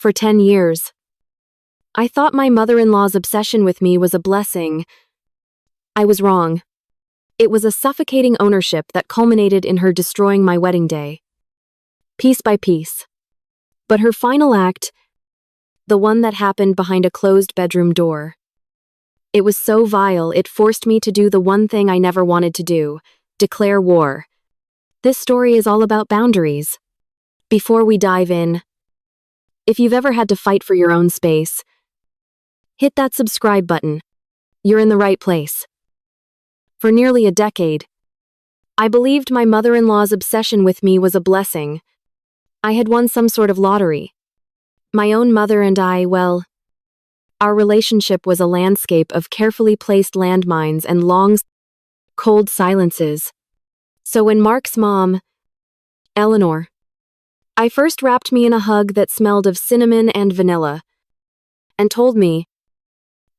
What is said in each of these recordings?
For 10 years. I thought my mother-in-law's obsession with me was a blessing. I was wrong. It was a suffocating ownership that culminated in her destroying my wedding day. Piece by piece. But her final act, the one that happened behind a closed bedroom door. It was so vile it forced me to do the one thing I never wanted to do, declare war. This story is all about boundaries. Before we dive in, if you've ever had to fight for your own space, hit that subscribe button. You're in the right place. For nearly a decade, I believed my mother-in-law's obsession with me was a blessing. I had won some sort of lottery. My own mother and I, well, our relationship was a landscape of carefully placed landmines and long, cold silences. So when Mark's mom, Eleanor, I first wrapped me in a hug that smelled of cinnamon and vanilla, and told me,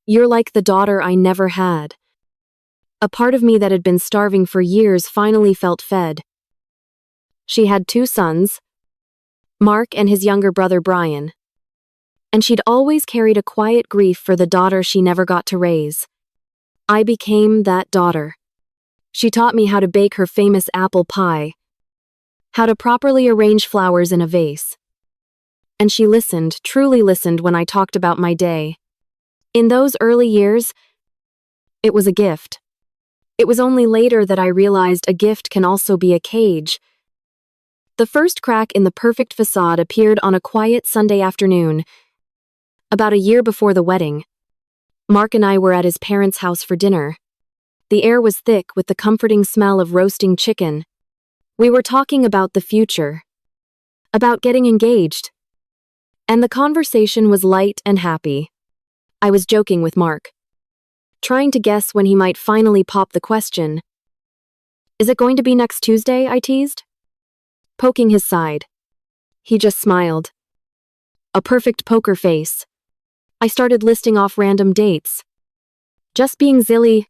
"You're like the daughter I never had." A part of me that had been starving for years finally felt fed. She had 2 sons, Mark and his younger brother Brian, and she'd always carried a quiet grief for the daughter she never got to raise. I became that daughter. She taught me how to bake her famous apple pie, how to properly arrange flowers in a vase. And she listened, truly listened when I talked about my day. In those early years, it was a gift. It was only later that I realized a gift can also be a cage. The first crack in the perfect facade appeared on a quiet Sunday afternoon, about a year before the wedding. Mark and I were at his parents' house for dinner. The air was thick with the comforting smell of roasting chicken. We were talking about the future, about getting engaged. And the conversation was light and happy. I was joking with Mark, trying to guess when he might finally pop the question. "Is it going to be next Tuesday?" I teased, poking his side. He just smiled. A perfect poker face. I started listing off random dates. Just being silly.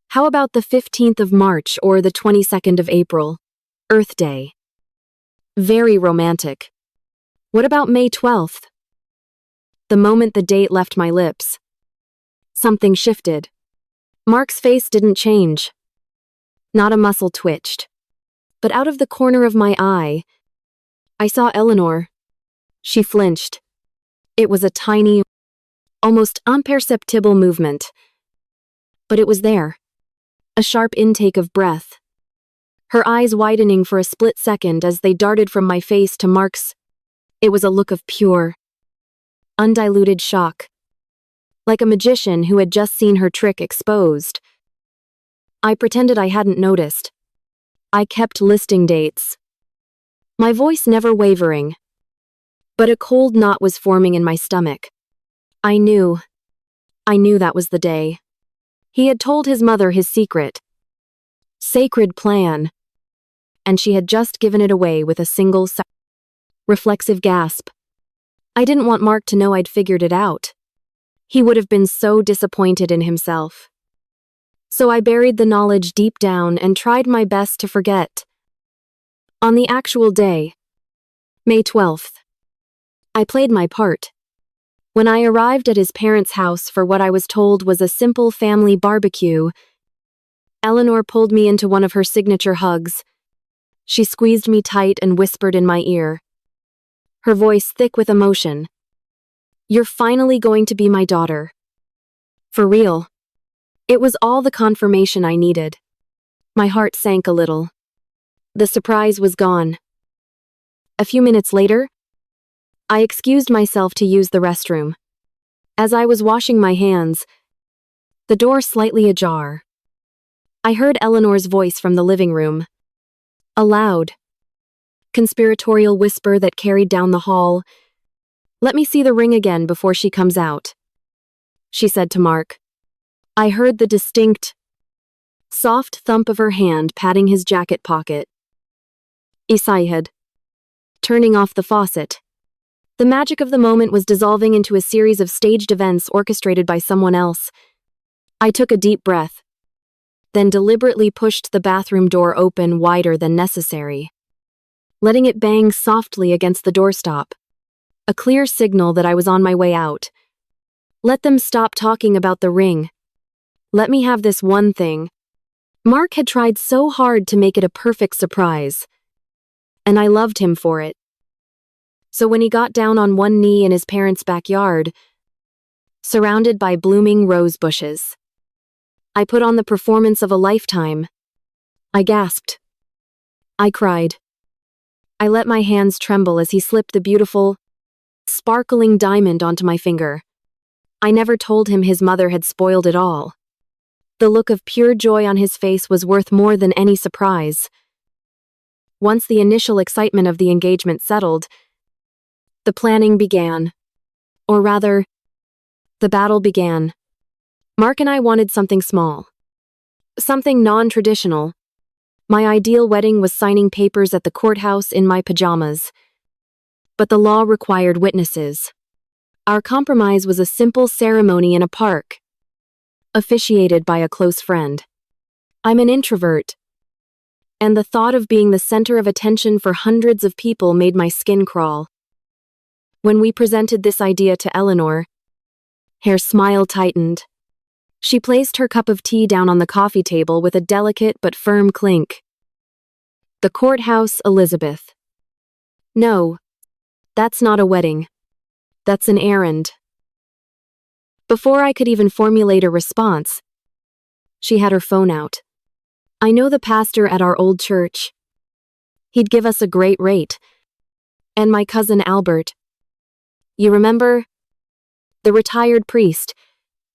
How about the 15th of March or the 22nd of April? Earth Day. Very romantic. What about May 12th? The moment the date left my lips, something shifted. Mark's face didn't change. Not a muscle twitched. But out of the corner of my eye, I saw Eleanor. She flinched. It was a tiny, almost imperceptible movement. But it was there. A sharp intake of breath. Her eyes widening for a split second as they darted from my face to Mark's. It was a look of pure, undiluted shock. Like a magician who had just seen her trick exposed. I pretended I hadn't noticed. I kept listing dates. My voice never wavering. But a cold knot was forming in my stomach. I knew that was the day. He had told his mother his secret. Sacred plan. And she had just given it away with a single reflexive gasp. I didn't want Mark to know I'd figured it out. He would have been so disappointed in himself. So I buried the knowledge deep down and tried my best to forget. On the actual day, May 12th, I played my part. When I arrived at his parents' house for what I was told was a simple family barbecue, Eleanor pulled me into one of her signature hugs. She squeezed me tight and whispered in my ear, her voice thick with emotion. "You're finally going to be my daughter. For real." It was all the confirmation I needed. My heart sank a little. The surprise was gone. A few minutes later, I excused myself to use the restroom. As I was washing my hands, the door slightly ajar, I heard Eleanor's voice from the living room. A loud, conspiratorial whisper that carried down the hall. "Let me see the ring again before she comes out," she said to Mark. I heard the distinct, soft thump of her hand patting his jacket pocket. Isayad. Turning off the faucet. The magic of the moment was dissolving into a series of staged events orchestrated by someone else. I took a deep breath, then deliberately pushed the bathroom door open wider than necessary, letting it bang softly against the doorstop. a clear signal that I was on my way out. Let them stop talking about the ring. Let me have this one thing. Mark had tried so hard to make it a perfect surprise, and I loved him for it. So when he got down on one knee in his parents' backyard, surrounded by blooming rose bushes, I put on the performance of a lifetime. I gasped. I cried. I let my hands tremble as he slipped the beautiful, sparkling diamond onto my finger. I never told him his mother had spoiled it all. The look of pure joy on his face was worth more than any surprise. Once the initial excitement of the engagement settled, the planning began. Or rather, the battle began. Mark and I wanted something small. Something non-traditional. My ideal wedding was signing papers at the courthouse in my pajamas. But the law required witnesses. Our compromise was a simple ceremony in a park, officiated by a close friend. I'm an introvert, and the thought of being the center of attention for hundreds of people made my skin crawl. When we presented this idea to Eleanor, her smile tightened. She placed her cup of tea down on the coffee table with a delicate but firm clink. The courthouse, Elizabeth. No, that's not a wedding. That's an errand. Before I could even formulate a response, she had her phone out. I know the pastor at our old church. He'd give us a great rate. And my cousin Albert. You remember? The retired priest.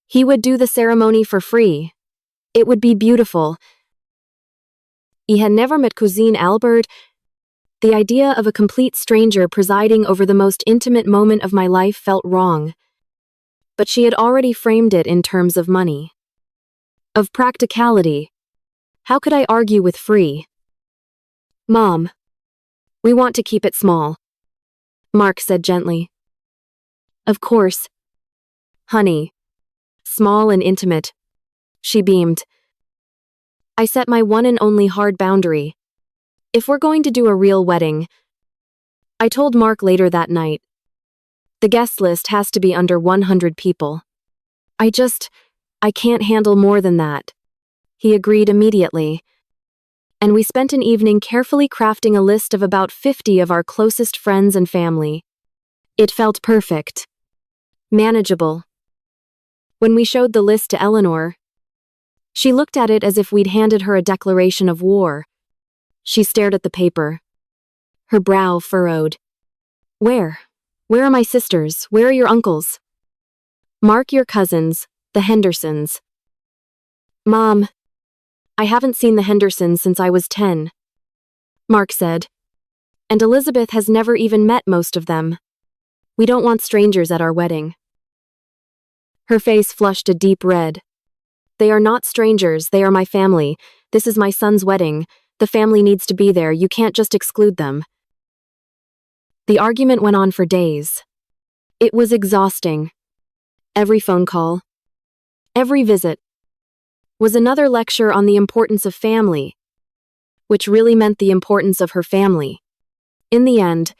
He would do the ceremony for free. It would be beautiful. I had never met Cousin Albert. The idea of a complete stranger presiding over the most intimate moment of my life felt wrong. But she had already framed it in terms of money. Of practicality. How could I argue with free? Mom, we want to keep it small, Mark said gently. Of course. Honey. Small and intimate. She beamed. I set my one and only hard boundary. If we're going to do a real wedding, I told Mark later that night, the guest list has to be under 100 people. I can't handle more than that. He agreed immediately. And we spent an evening carefully crafting a list of about 50 of our closest friends and family. It felt perfect. Manageable. When we showed the list to Eleanor, she looked at it as if we'd handed her a declaration of war. She stared at the paper. Her brow furrowed. Where? Where are my sisters? Where are your uncles? Mark, your cousins, the Hendersons. Mom, I haven't seen the Hendersons since I was 10. Mark said. And Elizabeth has never even met most of them. We don't want strangers at our wedding. Her face flushed a deep red. They are not strangers, they are my family. This is my son's wedding. The family needs to be there, you can't just exclude them. The argument went on for days. It was exhausting. Every phone call, every visit, was another lecture on the importance of family, which really meant the importance of her family. In the end,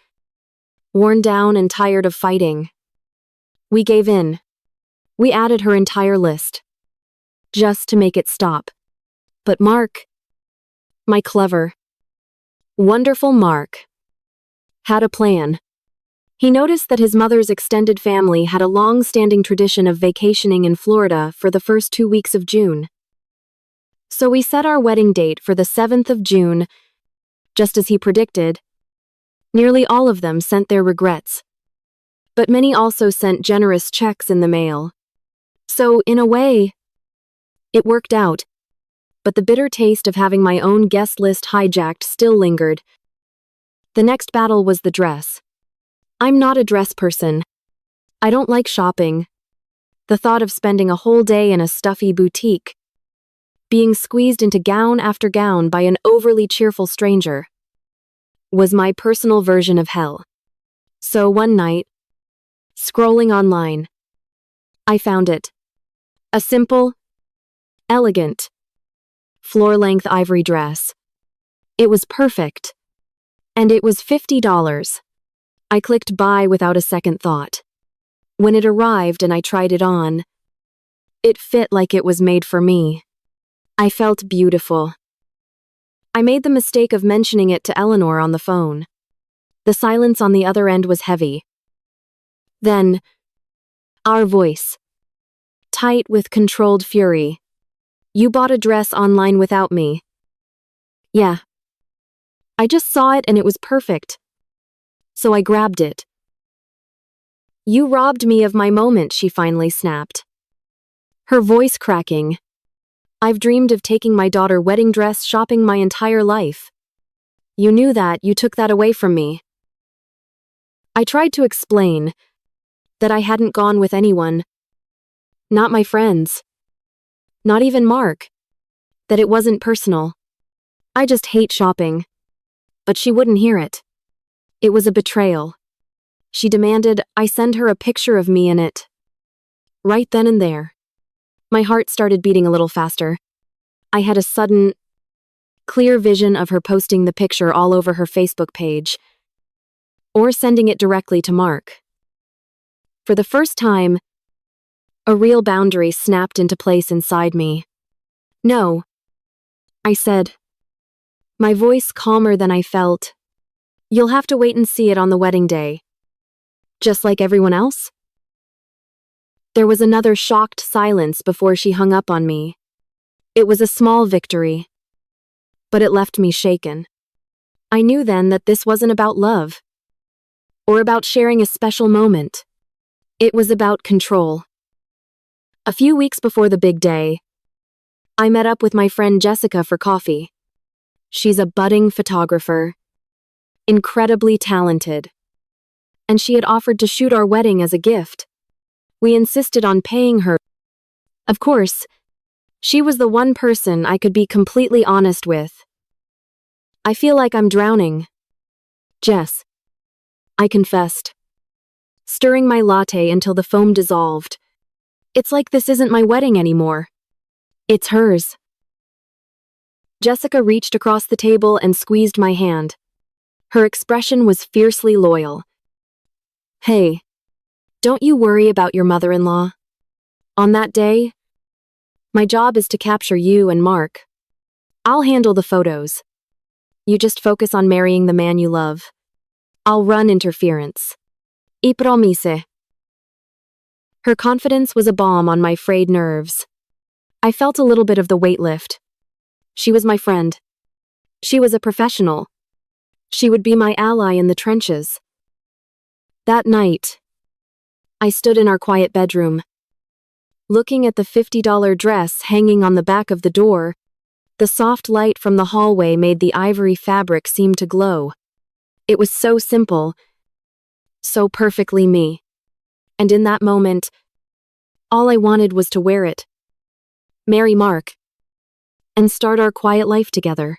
worn down and tired of fighting, we gave in. We added her entire list, just to make it stop. But Mark, my clever, wonderful Mark, had a plan. He noticed that his mother's extended family had a long-standing tradition of vacationing in Florida for the first 2 weeks of June. So we set our wedding date for the 7th of June, just as he predicted. Nearly all of them sent their regrets. But many also sent generous checks in the mail. So, in a way, it worked out. But the bitter taste of having my own guest list hijacked still lingered. The next battle was the dress. I'm not a dress person. I don't like shopping. The thought of spending a whole day in a stuffy boutique, being squeezed into gown after gown by an overly cheerful stranger, was my personal version of hell. So one night, scrolling online, I found it. A simple, elegant, floor-length ivory dress. It was perfect. And it was $50. I clicked buy without a second thought. When it arrived and I tried it on, it fit like it was made for me. I felt beautiful. I made the mistake of mentioning it to Eleanor on the phone. The silence on the other end was heavy. Then, our voice. Tight with controlled fury. You bought a dress online without me. Yeah. I just saw it and it was perfect. So I grabbed it. You robbed me of my moment, she finally snapped. Her voice cracking. I've dreamed of taking my daughter wedding dress shopping my entire life. You knew that, you took that away from me. I tried to explain that I hadn't gone with anyone. Not my friends. Not even Mark. That it wasn't personal. I just hate shopping. But she wouldn't hear it. It was a betrayal. She demanded I send her a picture of me in it. Right then and there. My heart started beating a little faster. I had a sudden, clear vision of her posting the picture all over her Facebook page. Or sending it directly to Mark. For the first time, a real boundary snapped into place inside me. No, I said. My voice calmer than I felt. You'll have to wait and see it on the wedding day. Just like everyone else? There was another shocked silence before she hung up on me. It was a small victory. But it left me shaken. I knew then that this wasn't about love. Or about sharing a special moment. It was about control. A few weeks before the big day, I met up with my friend Jessica for coffee. She's a budding photographer. Incredibly talented. And she had offered to shoot our wedding as a gift. We insisted on paying her. Of course, she was the one person I could be completely honest with. I feel like I'm drowning. Jess. I confessed. Stirring my latte until the foam dissolved. It's like this isn't my wedding anymore. It's hers. Jessica reached across the table and squeezed my hand. Her expression was fiercely loyal. Hey, don't you worry about your mother-in-law. On that day, my job is to capture you and Mark. I'll handle the photos. You just focus on marrying the man you love. I'll run interference. I promise. Her confidence was a balm on my frayed nerves. I felt a little bit of the weight lift. She was my friend. She was a professional. She would be my ally in the trenches. That night, I stood in our quiet bedroom. Looking at the $50 dress hanging on the back of the door, the soft light from the hallway made the ivory fabric seem to glow. It was so simple, so perfectly me. And in that moment, all I wanted was to wear it. Marry Mark. And start our quiet life together.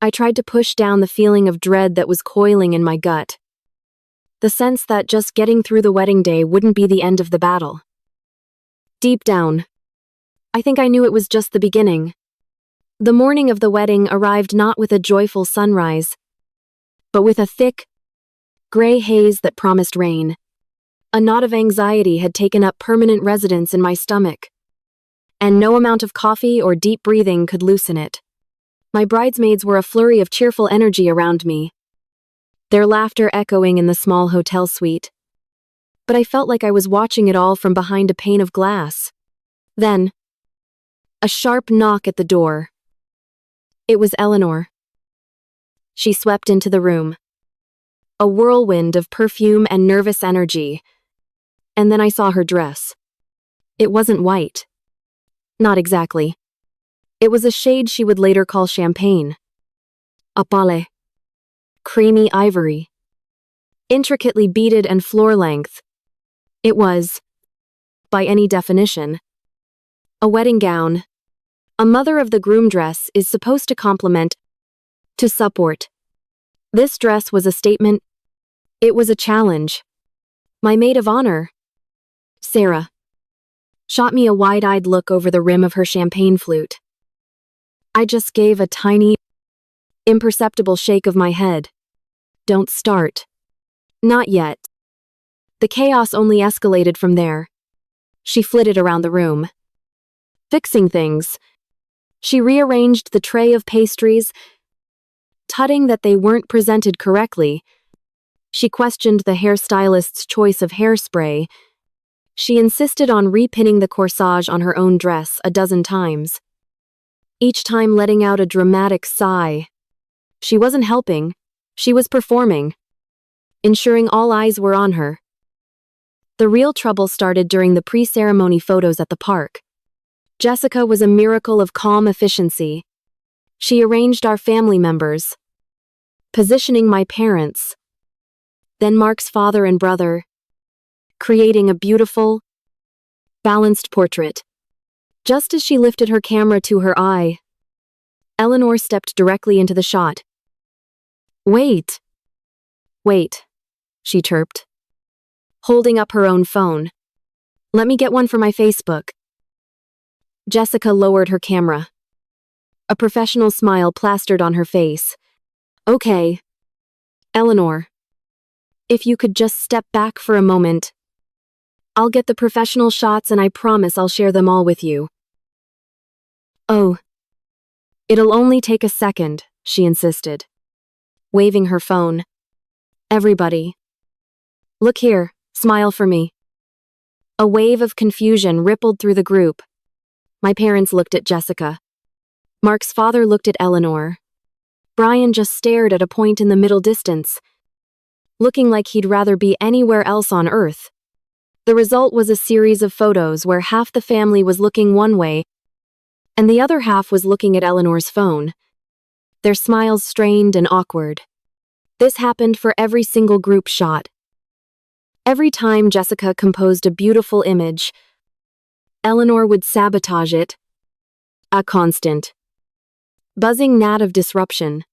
I tried to push down the feeling of dread that was coiling in my gut. The sense that just getting through the wedding day wouldn't be the end of the battle. Deep down, I think I knew it was just the beginning. The morning of the wedding arrived not with a joyful sunrise, but with a thick, gray haze that promised rain. A knot of anxiety had taken up permanent residence in my stomach, and no amount of coffee or deep breathing could loosen it. My bridesmaids were a flurry of cheerful energy around me, their laughter echoing in the small hotel suite. But I felt like I was watching it all from behind a pane of glass. Then, a sharp knock at the door. It was Eleanor. She swept into the room. A whirlwind of perfume and nervous energy. And then I saw her dress. It wasn't white. Not exactly. It was a shade she would later call champagne. Opale. Creamy ivory. Intricately beaded and floor-length. It was, by any definition, a wedding gown. A mother of the groom dress is supposed to complement, to support. This dress was a statement. It was a challenge. My maid of honor, Sarah, shot me a wide-eyed look over the rim of her champagne flute. I just gave a tiny, imperceptible shake of my head. Don't start. Not yet. The chaos only escalated from there. She flitted around the room, fixing things. She rearranged the tray of pastries, tutting that they weren't presented correctly. She questioned the hairstylist's choice of hairspray. She insisted on repinning the corsage on her own dress a dozen times, each time letting out a dramatic sigh. She wasn't helping, she was performing, ensuring all eyes were on her. The real trouble started during the pre-ceremony photos at the park. Jessica was a miracle of calm efficiency. She arranged our family members, positioning my parents, then Mark's father and brother, creating a beautiful, balanced portrait. Just as she lifted her camera to her eye, Eleanor stepped directly into the shot. Wait, she chirped, holding up her own phone. Let me get one for my Facebook. Jessica lowered her camera. A professional smile plastered on her face. Okay, Eleanor, if you could just step back for a moment. I'll get the professional shots and I promise I'll share them all with you. Oh, it'll only take a second, she insisted, waving her phone. Everybody, look here, smile for me. A wave of confusion rippled through the group. My parents looked at Jessica. Mark's father looked at Eleanor. Brian just stared at a point in the middle distance, looking like he'd rather be anywhere else on Earth. The result was a series of photos where half the family was looking one way and the other half was looking at Eleanor's phone, their smiles strained and awkward. This happened for every single group shot. Every time Jessica composed a beautiful image, Eleanor would sabotage it. A constant, buzzing gnat of disruption.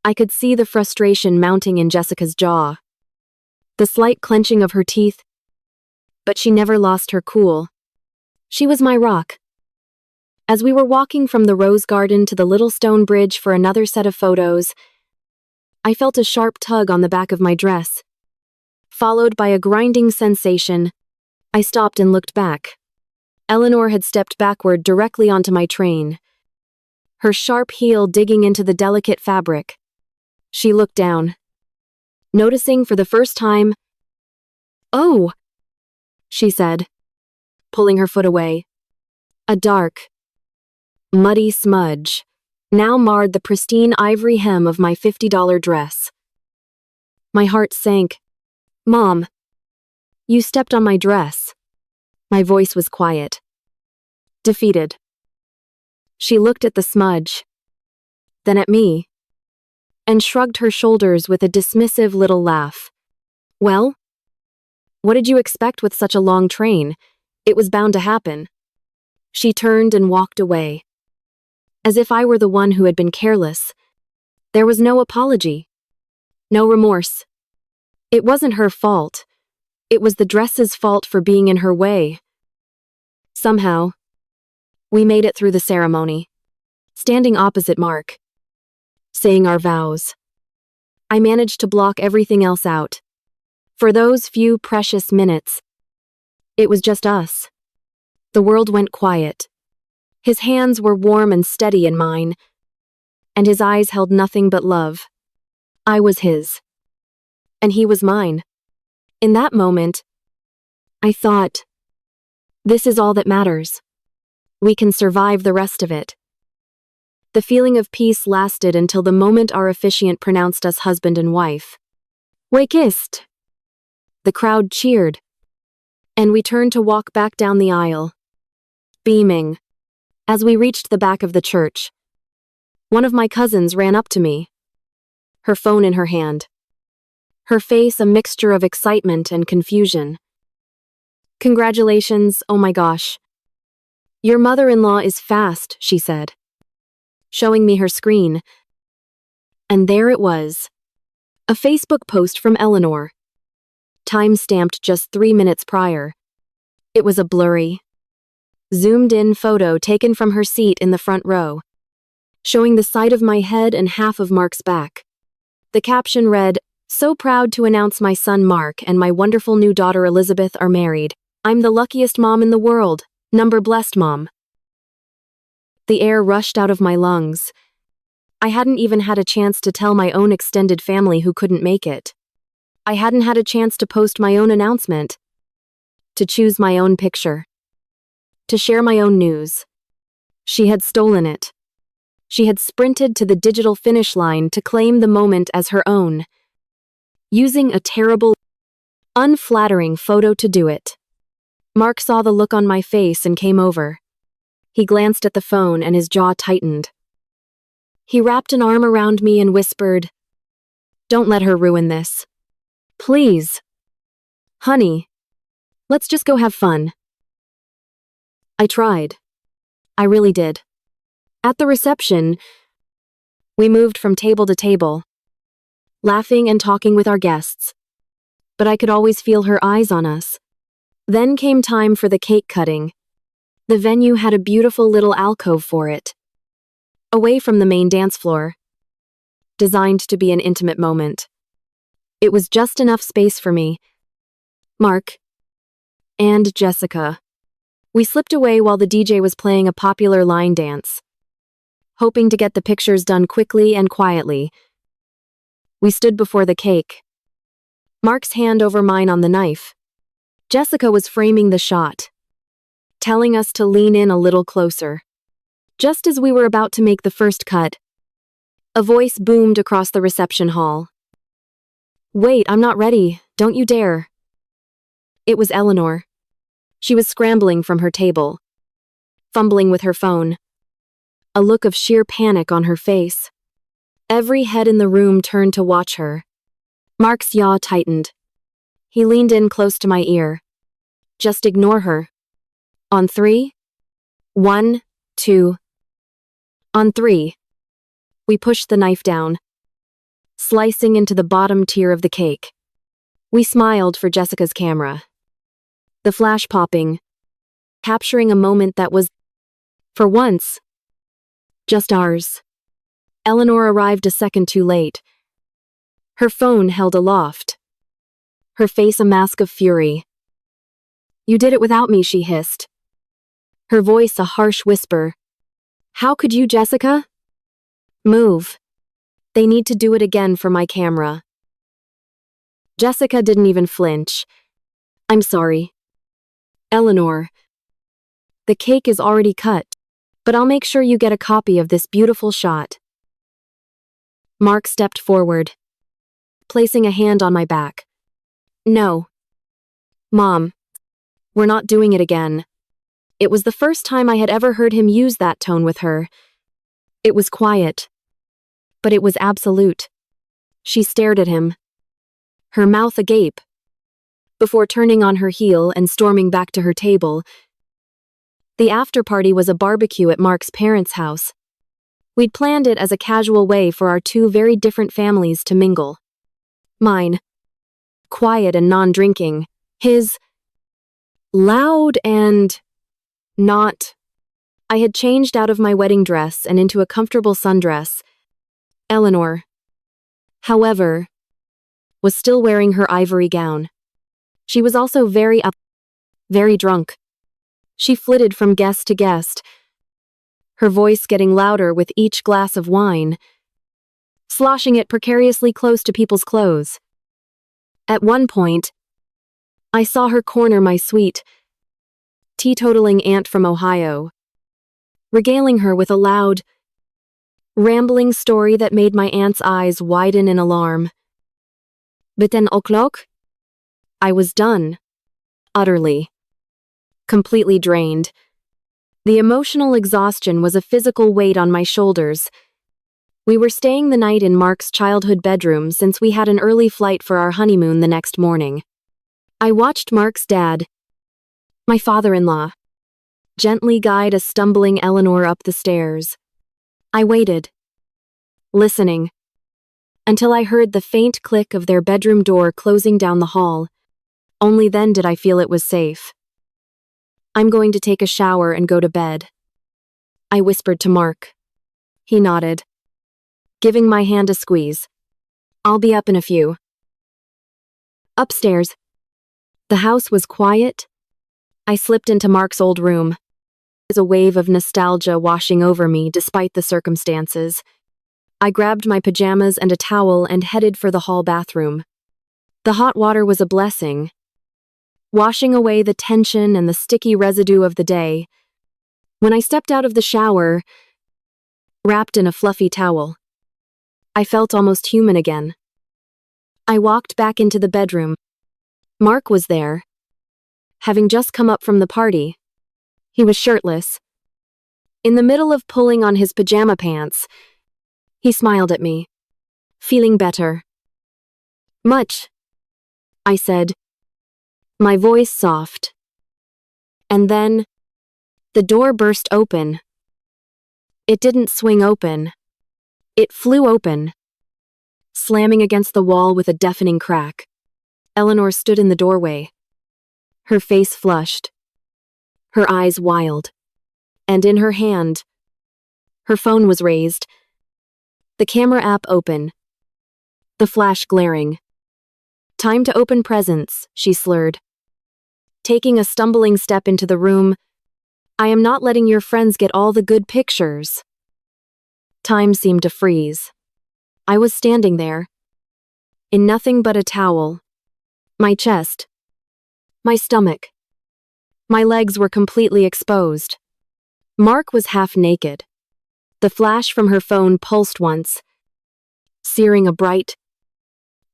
I could see the frustration mounting in Jessica's jaw, the slight clenching of her teeth, but she never lost her cool. She was my rock. As we were walking from the rose garden to the little stone bridge for another set of photos, I felt a sharp tug on the back of my dress, followed by a grinding sensation. I stopped and looked back. Eleanor had stepped backward directly onto my train, her sharp heel digging into the delicate fabric. She looked down, noticing for the first time. Oh, she said, pulling her foot away. A dark, muddy smudge now marred the pristine ivory hem of my $50 dress. My heart sank. Mom, you stepped on my dress. My voice was quiet, defeated. She looked at the smudge, then at me, and shrugged her shoulders with a dismissive little laugh. Well, what did you expect with such a long train? It was bound to happen. She turned and walked away, as if I were the one who had been careless. There was no apology, no remorse. It wasn't her fault. It was the dress's fault for being in her way. Somehow, we made it through the ceremony, standing opposite Mark, saying our vows. I managed to block everything else out. For those few precious minutes, it was just us. The world went quiet. His hands were warm and steady in mine, and his eyes held nothing but love. I was his, and he was mine. In that moment, I thought, this is all that matters. We can survive the rest of it. The feeling of peace lasted until the moment our officiant pronounced us husband and wife. We kissed. The crowd cheered, and we turned to walk back down the aisle, beaming. As we reached the back of the church, one of my cousins ran up to me, her phone in her hand, her face a mixture of excitement and confusion. Congratulations, oh my gosh. Your mother-in-law is fast, she said, showing me her screen. And there it was, a Facebook post from Eleanor, time-stamped just 3 minutes prior. It was a blurry, zoomed-in photo taken from her seat in the front row, showing the side of my head and half of Mark's back. The caption read, So proud to announce my son Mark and my wonderful new daughter Elizabeth are married. I'm the luckiest mom in the world. Number blessed mom. The air rushed out of my lungs. I hadn't even had a chance to tell my own extended family who couldn't make it. I hadn't had a chance to post my own announcement, to choose my own picture, to share my own news. She had stolen it. She had sprinted to the digital finish line to claim the moment as her own, using a terrible, unflattering photo to do it. Mark saw the look on my face and came over. He glanced at the phone and his jaw tightened. He wrapped an arm around me and whispered, "Don't let her ruin this. Please. Honey, let's just go have fun." I tried. I really did. At the reception, we moved from table to table, laughing and talking with our guests. But I could always feel her eyes on us. Then came time for the cake cutting. The venue had a beautiful little alcove for it, away from the main dance floor, designed to be an intimate moment. It was just enough space for me, Mark, and Jessica. We slipped away while the DJ was playing a popular line dance, hoping to get the pictures done quickly and quietly. We stood before the cake, Mark's hand over mine on the knife. Jessica was framing the shot, telling us to lean in a little closer. Just as we were about to make the first cut, a voice boomed across the reception hall. "Wait, I'm not ready. Don't you dare." It was Eleanor. She was scrambling from her table, fumbling with her phone, a look of sheer panic on her face. Every head in the room turned to watch her. Mark's jaw tightened. He leaned in close to my ear. "Just ignore her. On 3? 1, 2. On 3. We pushed the knife down, slicing into the bottom tier of the cake. We smiled for Jessica's camera, the flash popping, capturing a moment that was, for once, just ours. Eleanor arrived a second too late. Her phone held aloft, her face a mask of fury. "You did it without me," she hissed, her voice a harsh whisper. "How could you, Jessica? Move. They need to do it again for my camera." Jessica didn't even flinch. "I'm sorry. Eleanor, the cake is already cut, but I'll make sure you get a copy of this beautiful shot." Mark stepped forward, placing a hand on my back. "No. Mom, we're not doing it again." It was the first time I had ever heard him use that tone with her. It was quiet, but it was absolute. She stared at him, her mouth agape, before turning on her heel and storming back to her table. The after-party was a barbecue at Mark's parents' house. We'd planned it as a casual way for our two very different families to mingle. Mine, quiet and non-drinking. His, loud and not. I had changed out of my wedding dress and into a comfortable sundress. Eleanor, however, was still wearing her ivory gown. She was also very drunk. She flitted from guest to guest, her voice getting louder with each glass of wine, sloshing it precariously close to people's clothes. At one point, I saw her corner my sweet, teetotaling aunt from Ohio, regaling her with a loud, rambling story that made my aunt's eyes widen in alarm. But then o'clock? I was done. Utterly. Completely drained. The emotional exhaustion was a physical weight on my shoulders. We were staying the night in Mark's childhood bedroom since we had an early flight for our honeymoon the next morning. I watched Mark's dad, my father-in-law, gently guide a stumbling Eleanor up the stairs. I waited, listening, until I heard the faint click of their bedroom door closing down the hall. Only then did I feel it was safe. "I'm going to take a shower and go to bed," I whispered to Mark. He nodded, giving my hand a squeeze. "I'll be up in a few." Upstairs. The house was quiet. I slipped into Mark's old room. There's a wave of nostalgia washing over me despite the circumstances. I grabbed my pajamas and a towel and headed for the hall bathroom. The hot water was a blessing, washing away the tension and the sticky residue of the day. When I stepped out of the shower, wrapped in a fluffy towel, I felt almost human again. I walked back into the bedroom. Mark was there, having just come up from the party. He was shirtless. In the middle of pulling on his pajama pants, he smiled at me. "Feeling better?" "Much," I said, my voice soft. And then, the door burst open. It didn't swing open. It flew open, slamming against the wall with a deafening crack. Eleanor stood in the doorway, her face flushed, her eyes wild, and in her hand, her phone was raised, the camera app open, the flash glaring. "Time to open presents," she slurred. Taking a stumbling step into the room, "I am not letting your friends get all the good pictures." Time seemed to freeze. I was standing there, in nothing but a towel. My chest, my stomach, my legs were completely exposed. Mark was half naked. The flash from her phone pulsed once, searing a bright,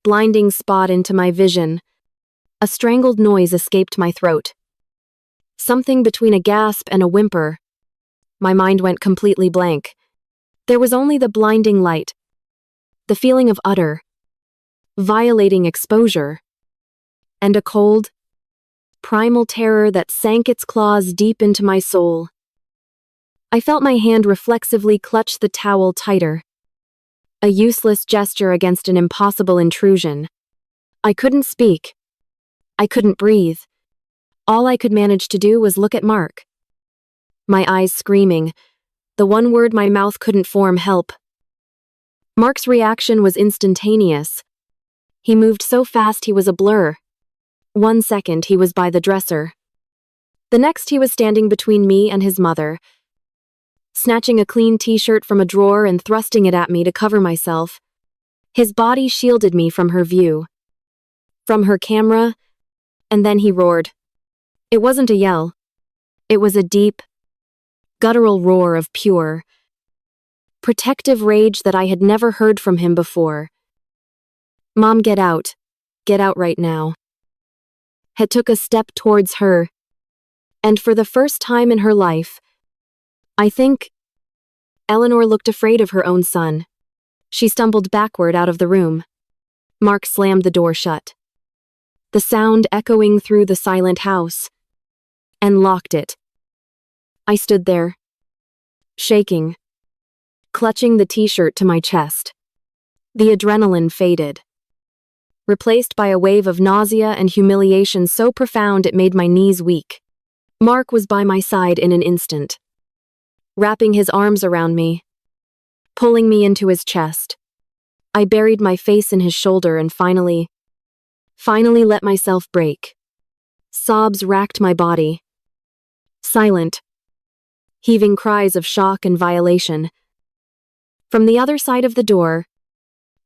blinding spot into my vision. A strangled noise escaped my throat. Something between a gasp and a whimper. My mind went completely blank. There was only the blinding light, the feeling of utter, violating exposure, and a cold, primal terror that sank its claws deep into my soul. I felt my hand reflexively clutch the towel tighter, a useless gesture against an impossible intrusion. I couldn't speak. I couldn't breathe. All I could manage to do was look at Mark. My eyes screaming, the one word my mouth couldn't form: help. Mark's reaction was instantaneous. He moved so fast he was a blur. 1 second he was by the dresser. The next he was standing between me and his mother, snatching a clean t-shirt from a drawer and thrusting it at me to cover myself. His body shielded me from her view, from her camera, and then he roared. It wasn't a yell. It was a deep, guttural roar of pure, protective rage that I had never heard from him before. "Mom, get out. Get out right now." Had took a step towards her, and for the first time in her life, I think, Eleanor looked afraid of her own son. She stumbled backward out of the room. Mark slammed the door shut, the sound echoing through the silent house, and locked it. I stood there, shaking, clutching the t-shirt to my chest. The adrenaline faded, replaced by a wave of nausea and humiliation so profound it made my knees weak. Mark was by my side in an instant, wrapping his arms around me, pulling me into his chest. I buried my face in his shoulder and finally let myself break. Sobs racked my body. Silent, heaving cries of shock and violation. From the other side of the door,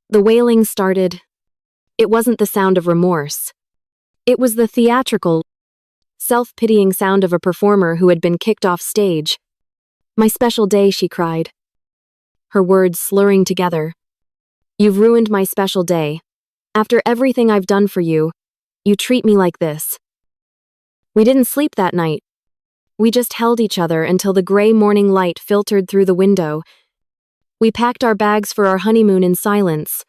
the wailing started. It wasn't the sound of remorse. It was the theatrical, self-pitying sound of a performer who had been kicked off stage. "My special day," she cried, her words slurring together. "You've ruined my special day. After everything I've done for you, you treat me like this." We didn't sleep that night. We just held each other until the gray morning light filtered through the window. We packed our bags for our honeymoon in silence,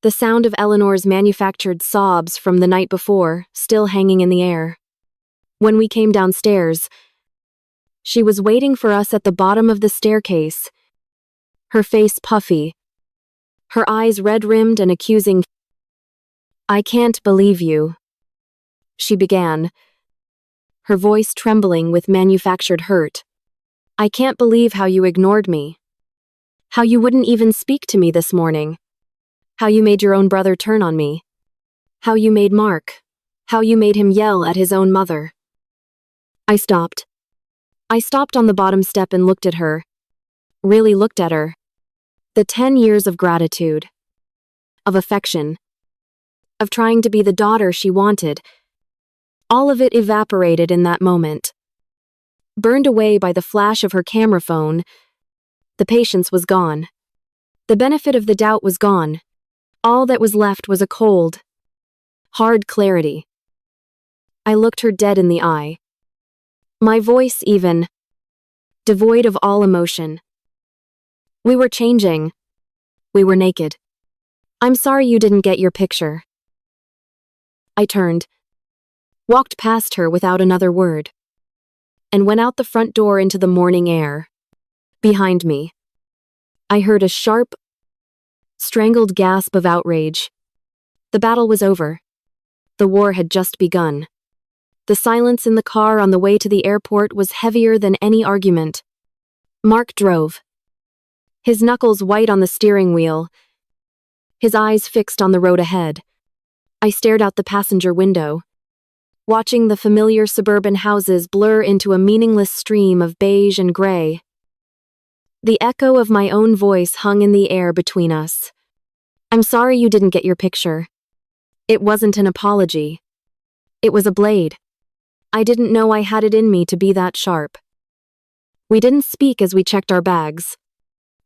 the sound of Eleanor's manufactured sobs from the night before still hanging in the air. When we came downstairs, she was waiting for us at the bottom of the staircase, her face puffy, her eyes red-rimmed and accusing. "I can't believe you," she began, her voice trembling with manufactured hurt. "I can't believe how you ignored me. How you wouldn't even speak to me this morning. How you made your own brother turn on me. How you made Mark. How you made him yell at his own mother. I stopped. I stopped on the bottom step and looked at her. Really looked at her. The 10 years of gratitude. Of affection. Of trying to be the daughter she wanted. All of it evaporated in that moment. Burned away by the flash of her camera phone. The patience was gone. The benefit of the doubt was gone. All that was left was a cold, hard clarity. I looked her dead in the eye. My voice even, devoid of all emotion. We were changing. We were naked. I'm sorry you didn't get your picture. I turned, walked past her without another word, and went out the front door into the morning air. Behind me, I heard a sharp, strangled gasp of outrage. The battle was over. The war had just begun. The silence in the car on the way to the airport was heavier than any argument. Mark drove, his knuckles white on the steering wheel, his eyes fixed on the road ahead. I stared out the passenger window, watching the familiar suburban houses blur into a meaningless stream of beige and gray. The echo of my own voice hung in the air between us. I'm sorry you didn't get your picture. It wasn't an apology. It was a blade. I didn't know I had it in me to be that sharp. We didn't speak as we checked our bags.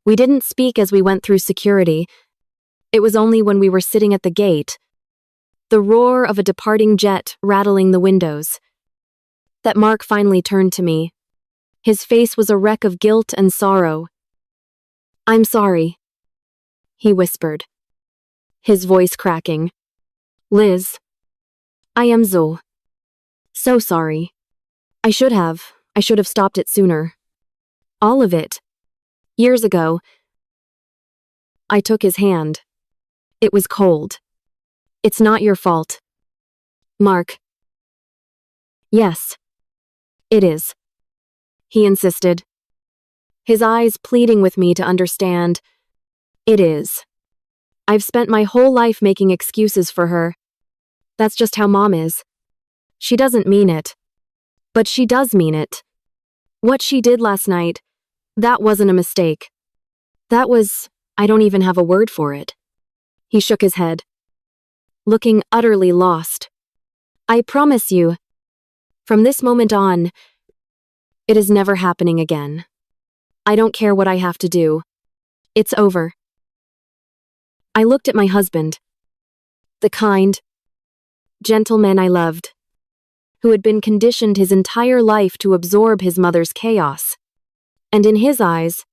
We didn't speak as we went through security. It was only when we were sitting at the gate, the roar of a departing jet rattling the windows, that Mark finally turned to me. His face was a wreck of guilt and sorrow. I'm sorry, he whispered, his voice cracking. Liz, I am so sorry. I should have stopped it sooner. All of it. Years ago. I took his hand. It was cold. It's not your fault. Mark. Yes. It is. He insisted, his eyes pleading with me to understand. It is. I've spent my whole life making excuses for her. That's just how Mom is. She doesn't mean it. But she does mean it. What she did last night, that wasn't a mistake. That was, I don't even have a word for it. He shook his head, looking utterly lost. I promise you, from this moment on, it is never happening again. I don't care what I have to do. It's over. I looked at my husband, the kind, gentle man I loved, who had been conditioned his entire life to absorb his mother's chaos. And in his eyes,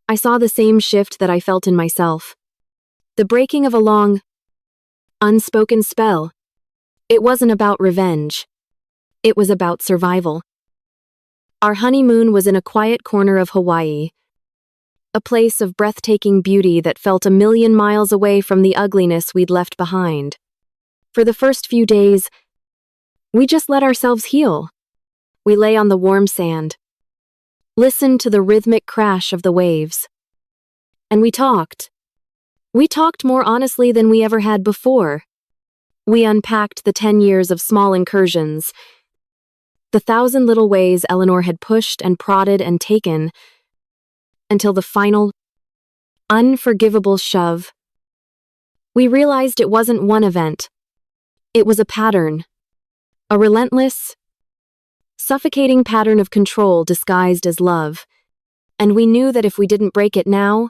I saw the same shift that I felt in myself. The breaking of a long, unspoken spell. It wasn't about revenge. It was about survival. Our honeymoon was in a quiet corner of Hawaii, a place of breathtaking beauty that felt a million miles away from the ugliness we'd left behind. For the first few days, we just let ourselves heal. We lay on the warm sand, listened to the rhythmic crash of the waves. And we talked. We talked more honestly than we ever had before. We unpacked the 10 years of small incursions, the 1,000 little ways Eleanor had pushed and prodded and taken, until the final, unforgivable shove. We realized it wasn't one event. It was a pattern. A relentless, suffocating pattern of control disguised as love. And we knew that if we didn't break it now,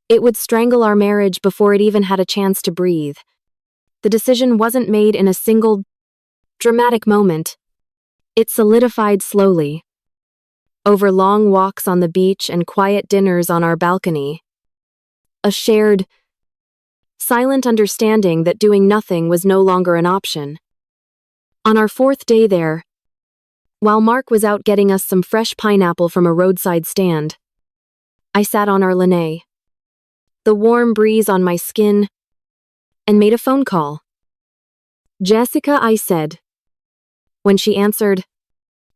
it would strangle our marriage before it even had a chance to breathe. The decision wasn't made in a single, dramatic moment. It solidified slowly, over long walks on the beach and quiet dinners on our balcony. A shared, silent understanding that doing nothing was no longer an option. On our 4th day there, while Mark was out getting us some fresh pineapple from a roadside stand, I sat on our lanai, the warm breeze on my skin, and made a phone call. Jessica, I said. When she answered,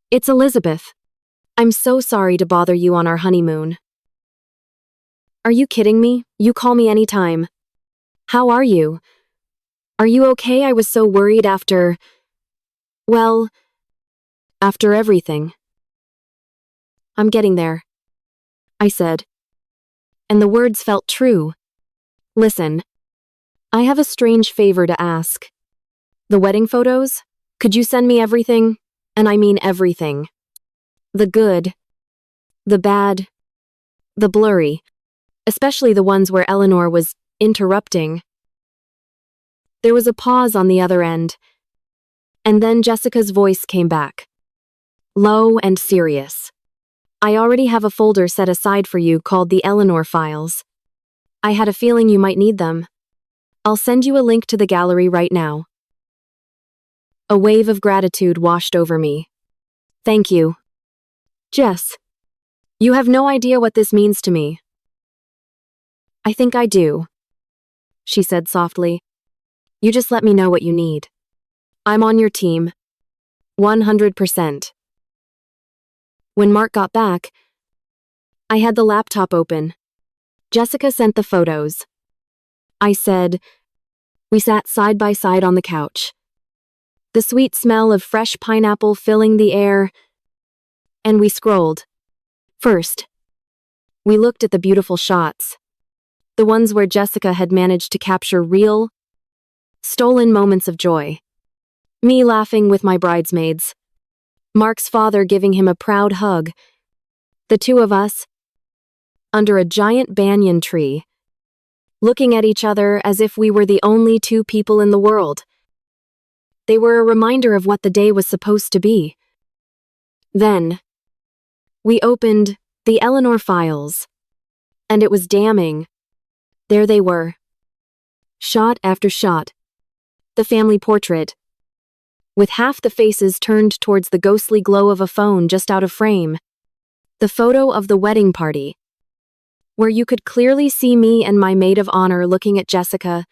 It's Elizabeth. I'm so sorry to bother you on our honeymoon. Are you kidding me? You call me anytime. How are you? Are you okay? I was so worried well, after everything. I'm getting there, I said. And the words felt true. Listen, I have a strange favor to ask. The wedding photos? Could you send me everything? And I mean everything. The good, the bad, the blurry, especially the ones where Eleanor was interrupting. There was a pause on the other end, and then Jessica's voice came back, low and serious. I already have a folder set aside for you called the Eleanor files. I had a feeling you might need them. I'll send you a link to the gallery right now. A wave of gratitude washed over me. Thank you. Jess, you have no idea what this means to me. I think I do, she said softly. You just let me know what you need. I'm on your team. 100%. When Mark got back, I had the laptop open. Jessica sent the photos. I said, we sat side by side on the couch. The sweet smell of fresh pineapple filling the air, and we scrolled. First, we looked at the beautiful shots. The ones where Jessica had managed to capture real, stolen moments of joy. Me laughing with my bridesmaids. Mark's father giving him a proud hug. The two of us, under a giant banyan tree, looking at each other as if we were the only two people in the world. They were a reminder of what the day was supposed to be. Then, we opened the Eleanor files, and it was damning. There they were. Shot after shot. The family portrait, with half the faces turned towards the ghostly glow of a phone just out of frame. The photo of the wedding party, where you could clearly see me and my maid of honor looking at Jessica,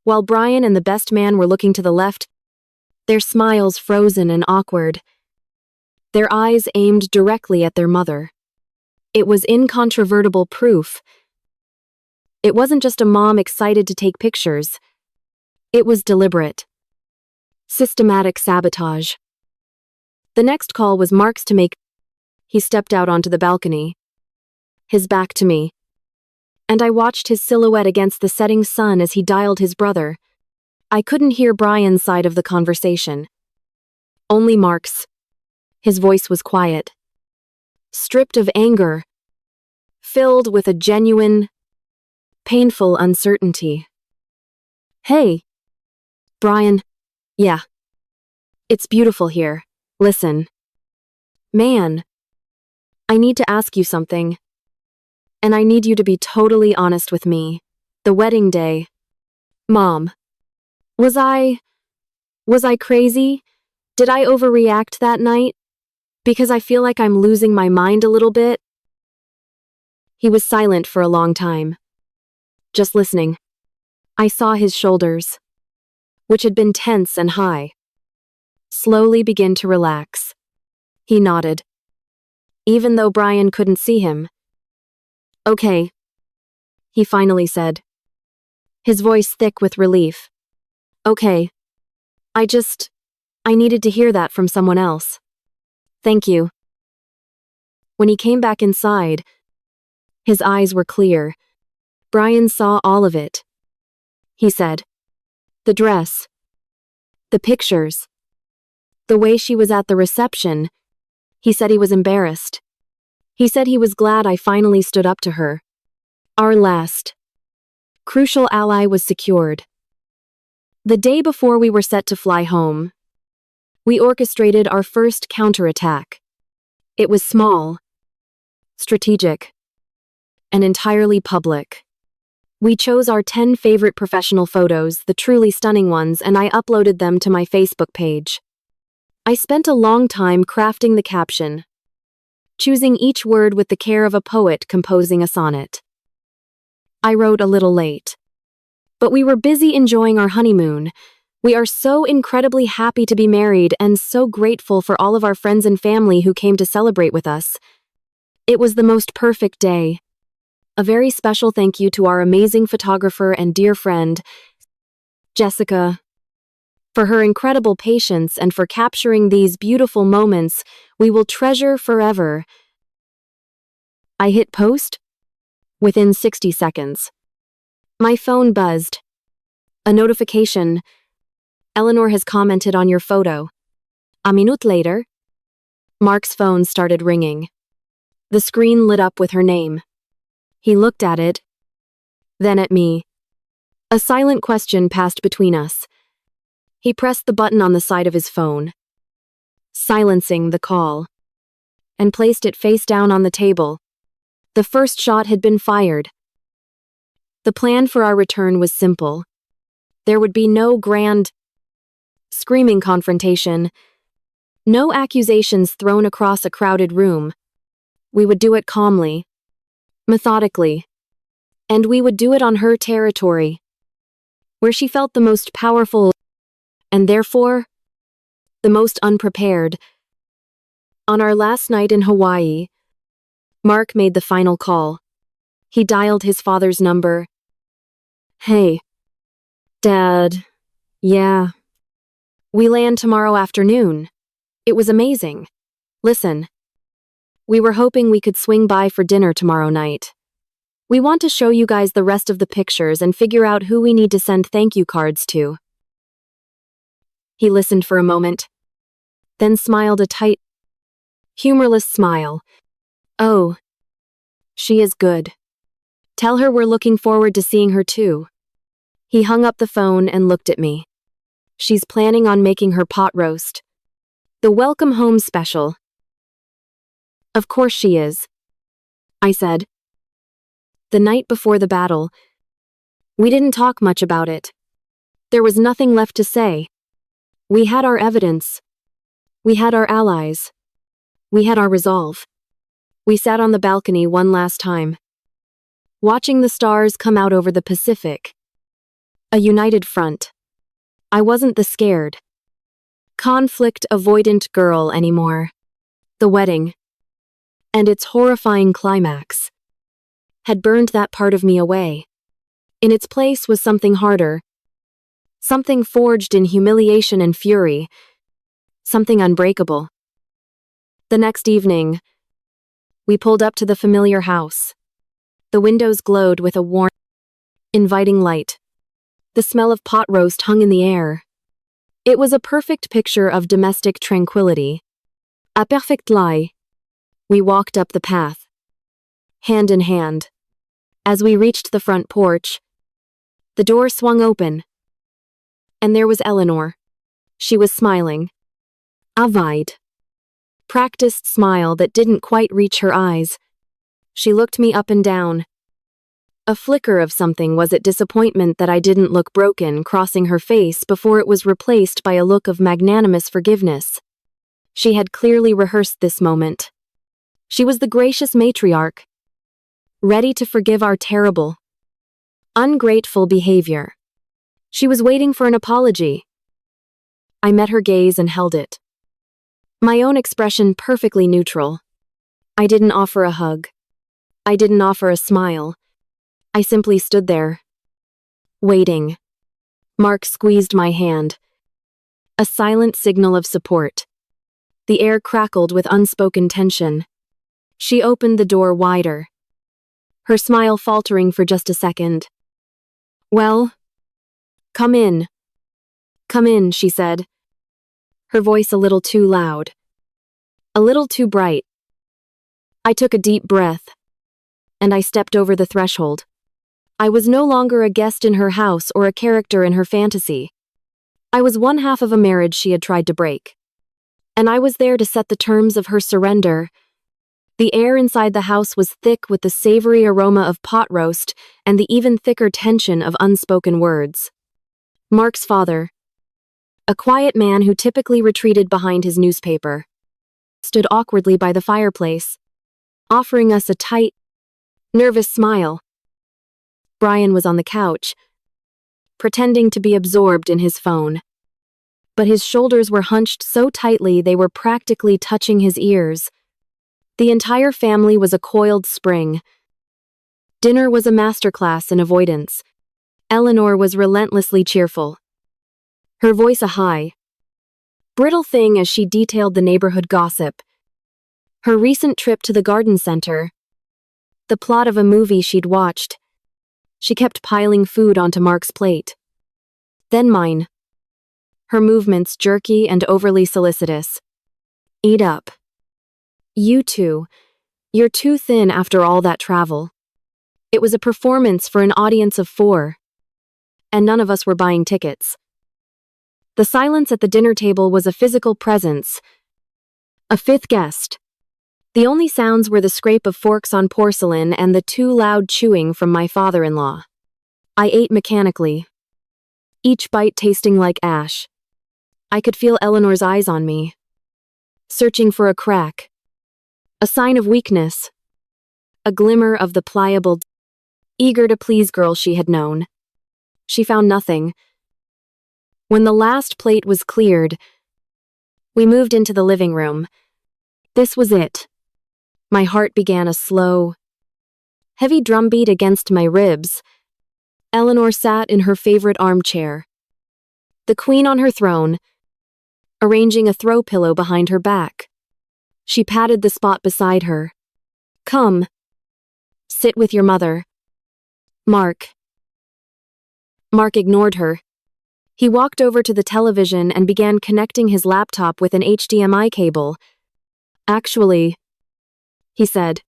while Brian and the best man were looking to the left, their smiles frozen and awkward, their eyes aimed directly at their mother. It was incontrovertible proof. It wasn't just a mom excited to take pictures. It was deliberate. Systematic sabotage. The next call was Mark's to make. He stepped out onto the balcony, his back to me, and I watched his silhouette against the setting sun as he dialed his brother. I couldn't hear Brian's side of the conversation. Only Mark's. His voice was quiet, stripped of anger, filled with a genuine, painful uncertainty. Hey, Brian. Yeah. It's beautiful here. Listen. Man. I need to ask you something. And I need you to be totally honest with me. The wedding day. Mom. Was I crazy? Did I overreact that night? Because I feel like I'm losing my mind a little bit. He was silent for a long time. Just listening. I saw his shoulders, which had been tense and high, slowly begin to relax. He nodded, even though Brian couldn't see him. Okay, he finally said, his voice thick with relief. Okay, I needed to hear that from someone else. Thank you. When he came back inside, his eyes were clear. Brian saw all of it. He said, the dress, the pictures, the way she was at the reception. He said he was embarrassed. He said he was glad I finally stood up to her. Our last crucial ally was secured. The day before we were set to fly home, we orchestrated our first counterattack. It was small, strategic, and entirely public. We chose our 10 favorite professional photos, the truly stunning ones, and I uploaded them to my Facebook page. I spent a long time crafting the caption, choosing each word with the care of a poet composing a sonnet. I wrote a little late. But we were busy enjoying our honeymoon. We are so incredibly happy to be married and so grateful for all of our friends and family who came to celebrate with us. It was the most perfect day. A very special thank you to our amazing photographer and dear friend, Jessica, for her incredible patience and for capturing these beautiful moments we will treasure forever. I hit post within 60 seconds. My phone buzzed. A notification. Eleanor has commented on your photo. A minute later, Mark's phone started ringing. The screen lit up with her name. He looked at it, then at me. A silent question passed between us. He pressed the button on the side of his phone, silencing the call, and placed it face down on the table. The first shot had been fired. The plan for our return was simple. There would be no grand, screaming confrontation, no accusations thrown across a crowded room. We would do it calmly, methodically, and we would do it on her territory, where she felt the most powerful and therefore the most unprepared. On our last night in Hawaii, Mark made the final call. He dialed his father's number. Hey, Dad. Yeah. We land tomorrow afternoon. It was amazing. Listen, we were hoping we could swing by for dinner tomorrow night. We want to show you guys the rest of the pictures and figure out who we need to send thank you cards to. He listened for a moment, then smiled a tight, humorless smile. Oh, she is good. Tell her we're looking forward to seeing her too. He hung up the phone and looked at me. She's planning on making her pot roast. The welcome home special. Of course she is, I said. The night before the battle, we didn't talk much about it. There was nothing left to say. We had our evidence. We had our allies. We had our resolve. We sat on the balcony one last time, watching the stars come out over the Pacific. A united front. I wasn't the scared, conflict-avoidant girl anymore. The wedding, and its horrifying climax, had burned that part of me away. In its place was something harder, something forged in humiliation and fury, something unbreakable. The next evening, we pulled up to the familiar house. The windows glowed with a warm, inviting light. The smell of pot roast hung in the air. It was a perfect picture of domestic tranquility. A perfect lie. We walked up the path, hand in hand. As we reached the front porch, the door swung open, and there was Eleanor. She was smiling. A wide, practiced smile that didn't quite reach her eyes. She looked me up and down. A flicker of something, was it disappointment that I didn't look broken, crossing her face before it was replaced by a look of magnanimous forgiveness. She had clearly rehearsed this moment. She was the gracious matriarch, ready to forgive our terrible, ungrateful behavior. She was waiting for an apology. I met her gaze and held it. My own expression perfectly neutral. I didn't offer a hug. I didn't offer a smile. I simply stood there, waiting. Mark squeezed my hand. A silent signal of support. The air crackled with unspoken tension. She opened the door wider, her smile faltering for just a second. Well, come in. Come in, she said, her voice a little too loud, a little too bright. I took a deep breath, and I stepped over the threshold. I was no longer a guest in her house or a character in her fantasy. I was one half of a marriage she had tried to break. And I was there to set the terms of her surrender. The air inside the house was thick with the savory aroma of pot roast and the even thicker tension of unspoken words. Mark's father, a quiet man who typically retreated behind his newspaper, stood awkwardly by the fireplace, offering us a tight, nervous smile. Brian was on the couch, pretending to be absorbed in his phone. But his shoulders were hunched so tightly they were practically touching his ears. The entire family was a coiled spring. Dinner was a masterclass in avoidance. Eleanor was relentlessly cheerful. her voice a high, brittle thing as she detailed the neighborhood gossip, her recent trip to the garden center, the plot of a movie she'd watched. She kept piling food onto Mark's plate. Then mine. Her movements jerky and overly solicitous. Eat up. You two. You're too thin after all that travel. It was a performance for an audience of 4. And none of us were buying tickets. The silence at the dinner table was a physical presence. A 5th guest. The only sounds were the scrape of forks on porcelain and the too loud chewing from my father-in-law. I ate mechanically, each bite tasting like ash. I could feel Eleanor's eyes on me, searching for a crack, a sign of weakness, a glimmer of the pliable, eager to please girl she had known. She found nothing. When the last plate was cleared, we moved into the living room. This was it. My heart began a slow, heavy drumbeat against my ribs. Eleanor sat in her favorite armchair, the queen on her throne, arranging a throw pillow behind her back. She patted the spot beside her. Come. Sit with your mother. Mark. Mark ignored her. He walked over to the television and began connecting his laptop with an HDMI cable. Actually, he said,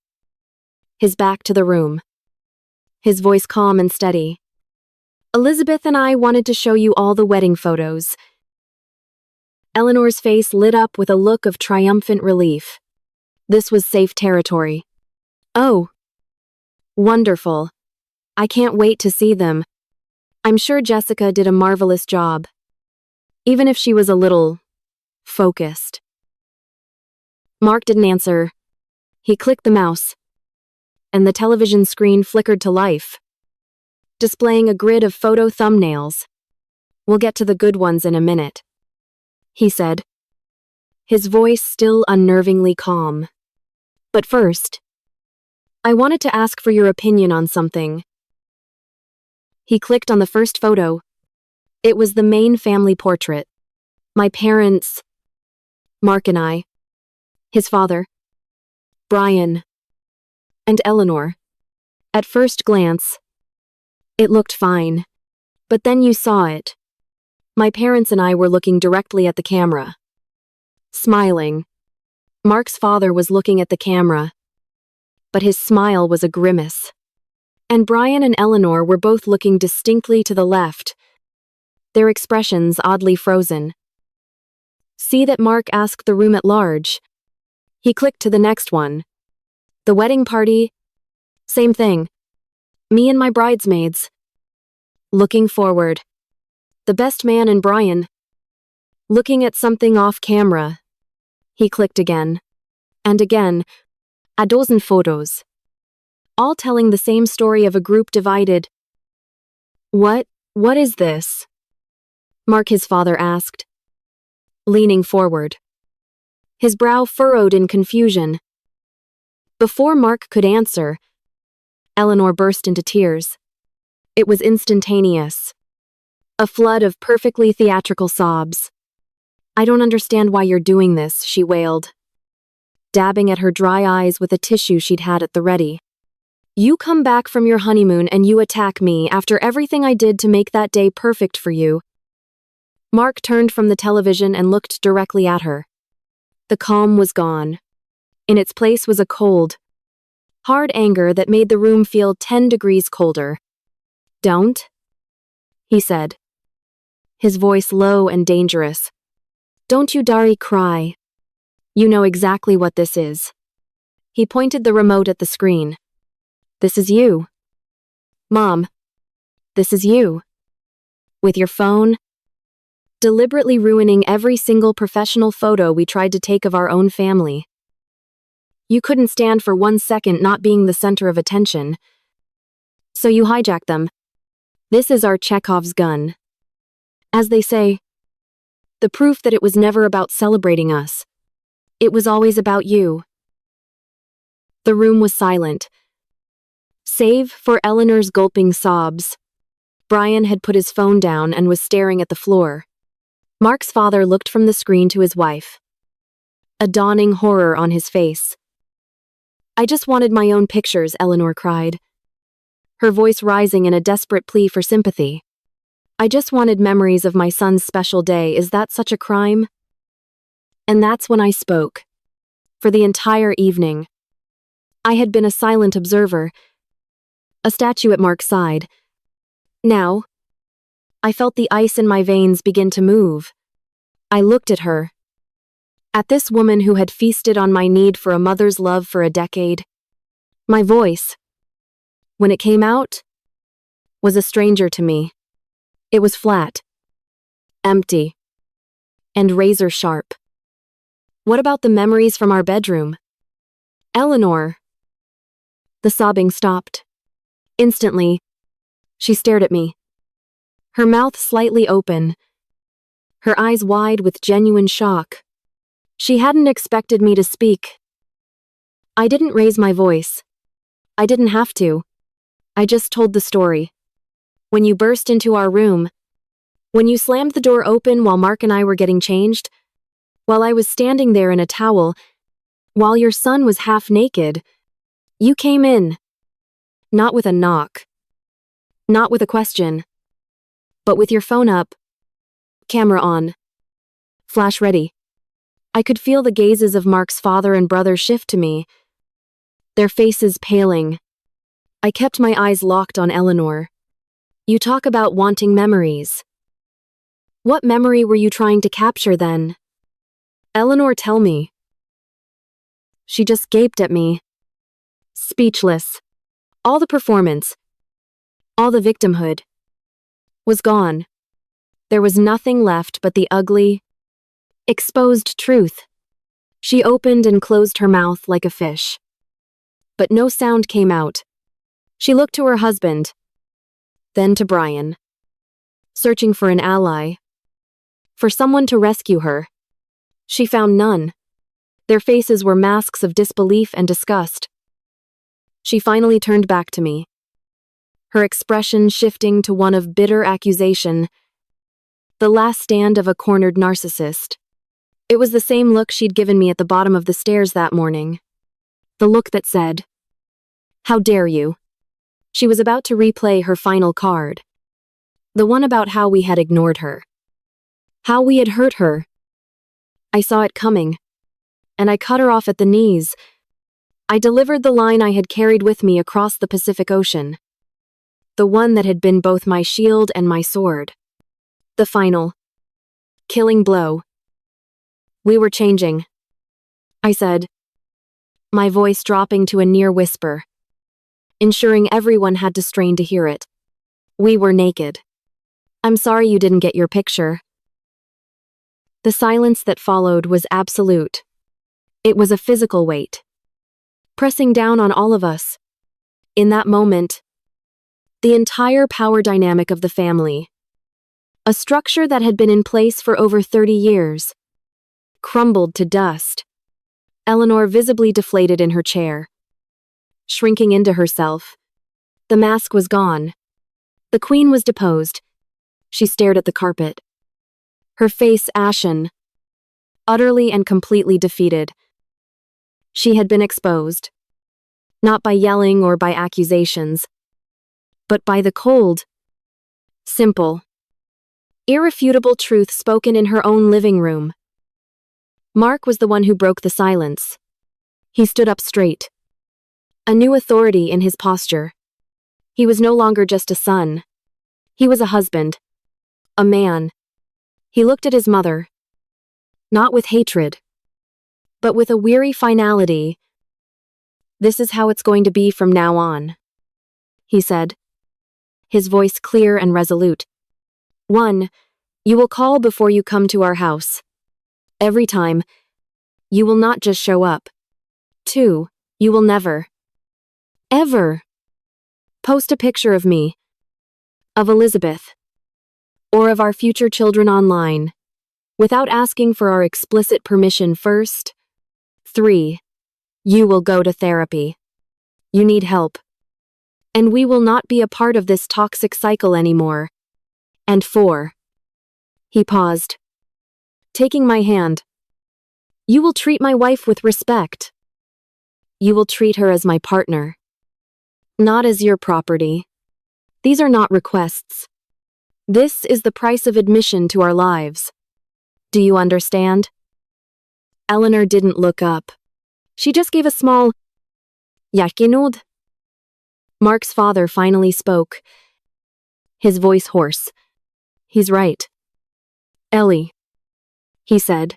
his back to the room, his voice calm and steady. Elizabeth and I wanted to show you all the wedding photos. Eleanor's face lit up with a look of triumphant relief. This was safe territory. Oh. Wonderful. I can't wait to see them. I'm sure Jessica did a marvelous job. Even if she was a little focused. Mark didn't answer. He clicked the mouse, and the television screen flickered to life, displaying a grid of photo thumbnails. We'll get to the good ones in a minute, he said, his voice still unnervingly calm. But first, I wanted to ask for your opinion on something. He clicked on the first photo. It was the main family portrait. My parents, Mark and I, his father, Brian, and Eleanor. At first glance, it looked fine. But then you saw it. My parents and I were looking directly at the camera, smiling. Mark's father was looking at the camera, but his smile was a grimace. And Brian and Eleanor were both looking distinctly to the left, their expressions oddly frozen. See that Mark asked the room at large. He clicked to the next one. The wedding party. Same thing. Me and my bridesmaids. Looking forward. The best man and Brian. Looking at something off camera. He clicked again. And again. A dozen photos. All telling the same story of a group divided. What is this? Mark, his father asked, leaning forward, his brow furrowed in confusion. Before Mark could answer, Eleanor burst into tears. It was instantaneous. A flood of perfectly theatrical sobs. I don't understand why you're doing this, she wailed, dabbing at her dry eyes with a tissue she'd had at the ready. You come back from your honeymoon and you attack me after everything I did to make that day perfect for you. Mark turned from the television and looked directly at her. The calm was gone. In its place was a cold, hard anger that made the room feel 10 degrees colder. Don't, he said, his voice low and dangerous. Don't you Dari cry. You know exactly what this is. He pointed the remote at the screen. This is you. Mom, this is you. With your phone, deliberately ruining every single professional photo we tried to take of our own family. You couldn't stand for 1 second not being the center of attention. So you hijacked them. This is our Chekhov's gun. As they say, the proof that it was never about celebrating us. It was always about you. The room was silent, save for Eleanor's gulping sobs. Brian had put his phone down and was staring at the floor. Mark's father looked from the screen to his wife, a dawning horror on his face. "I just wanted my own pictures," Eleanor cried, her voice rising in a desperate plea for sympathy. "I just wanted memories of my son's special day. Is that such a crime?" And that's when I spoke. For the entire evening, I had been a silent observer, a statue at Mark's side. Now, I felt the ice in my veins begin to move. I looked at her. At this woman who had feasted on my need for a mother's love for a decade. My voice, when it came out, was a stranger to me. It was flat, empty, and razor sharp. "What about the memories from our bedroom?" "Eleanor." The sobbing stopped. Instantly, she stared at me, her mouth slightly open, her eyes wide with genuine shock. She hadn't expected me to speak. I didn't raise my voice. I didn't have to. I just told the story. "When you burst into our room, when you slammed the door open while Mark and I were getting changed, while I was standing there in a towel, while your son was half naked, you came in. Not with a knock. Not with a question. But with your phone up. Camera on. Flash ready." I could feel the gazes of Mark's father and brother shift to me, their faces paling. I kept my eyes locked on Eleanor. "You talk about wanting memories. What memory were you trying to capture then? Eleanor, tell me." She just gaped at me, speechless. All the performance, all the victimhood, was gone. There was nothing left but the ugly, exposed truth. She opened and closed her mouth like a fish. But no sound came out. She looked to her husband, then to Brian, searching for an ally, for someone to rescue her. She found none. Their faces were masks of disbelief and disgust. She finally turned back to me, her expression shifting to one of bitter accusation, the last stand of a cornered narcissist. It was the same look she'd given me at the bottom of the stairs that morning. The look that said, "How dare you?" She was about to replay her final card. The one about how we had ignored her. How we had hurt her. I saw it coming, and I cut her off at the knees. I delivered the line I had carried with me across the Pacific Ocean. The one that had been both my shield and my sword. The final, killing blow. "We were changing," I said, my voice dropping to a near whisper, ensuring everyone had to strain to hear it. "We were naked. I'm sorry you didn't get your picture." The silence that followed was absolute. It was a physical weight, pressing down on all of us. In that moment, the entire power dynamic of the family, a structure that had been in place for over 30 years, crumbled to dust. Eleanor visibly deflated in her chair, shrinking into herself. The mask was gone. The queen was deposed. She stared at the carpet, her face ashen, utterly and completely defeated. She had been exposed, not by yelling or by accusations, but by the cold, simple, irrefutable truth spoken in her own living room. Mark was the one who broke the silence. He stood up straight, a new authority in his posture. He was no longer just a son. He was a husband, a man. He looked at his mother, not with hatred, but with a weary finality. "This is how it's going to be from now on," he said, his voice clear and resolute. "1, you will call before you come to our house. Every time. You will not just show up. 2, you will never, ever, post a picture of me, of Elizabeth, or of our future children online, without asking for our explicit permission first. 3, you will go to therapy. You need help. And we will not be a part of this toxic cycle anymore. And 4. He paused, taking my hand. You will treat my wife with respect. You will treat her as my partner, not as your property. These are not requests. This is the price of admission to our lives. Do you understand? Eleanor didn't look up. She just gave a small "Yakinod." Mark's father finally spoke, his voice hoarse. He's right. Ellie, he said,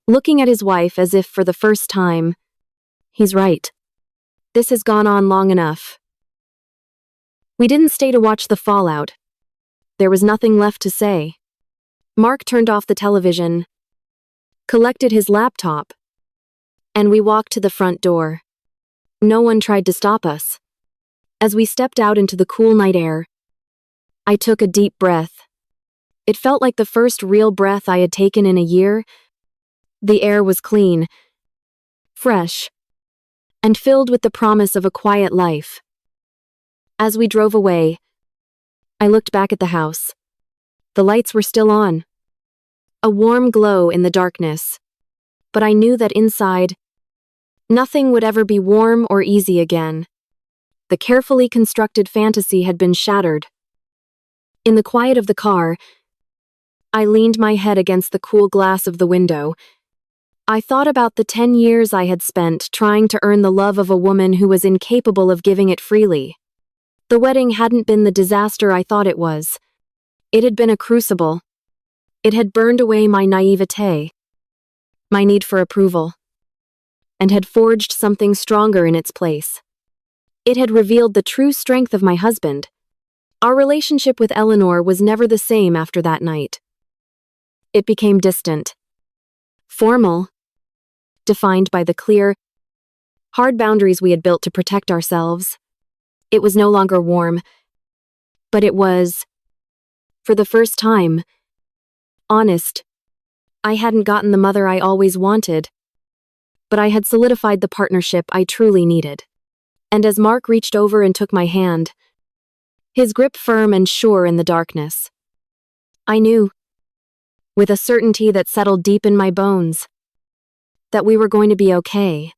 looking at his wife as if for the first time. He's right. This has gone on long enough. We didn't stay to watch the fallout. There was nothing left to say. Mark turned off the television, collected his laptop, and we walked to the front door. No one tried to stop us. As we stepped out into the cool night air, I took a deep breath. It felt like the first real breath I had taken in a year. The air was clean, fresh, and filled with the promise of a quiet life. As we drove away, I looked back at the house. The lights were still on, a warm glow in the darkness, but I knew that inside, nothing would ever be warm or easy again. The carefully constructed fantasy had been shattered. In the quiet of the car, I leaned my head against the cool glass of the window. I thought about the 10 years I had spent trying to earn the love of a woman who was incapable of giving it freely. The wedding hadn't been the disaster I thought it was. It had been a crucible. It had burned away my naivete, my need for approval, and had forged something stronger in its place. It had revealed the true strength of my husband. Our relationship with Eleanor was never the same after that night. It became distant, formal, defined by the clear, hard boundaries we had built to protect ourselves. It was no longer warm, but it was, for the first time, honest. I hadn't gotten the mother I always wanted, but I had solidified the partnership I truly needed. And as Mark reached over and took my hand, his grip firm and sure in the darkness, I knew, with a certainty that settled deep in my bones, that we were going to be okay.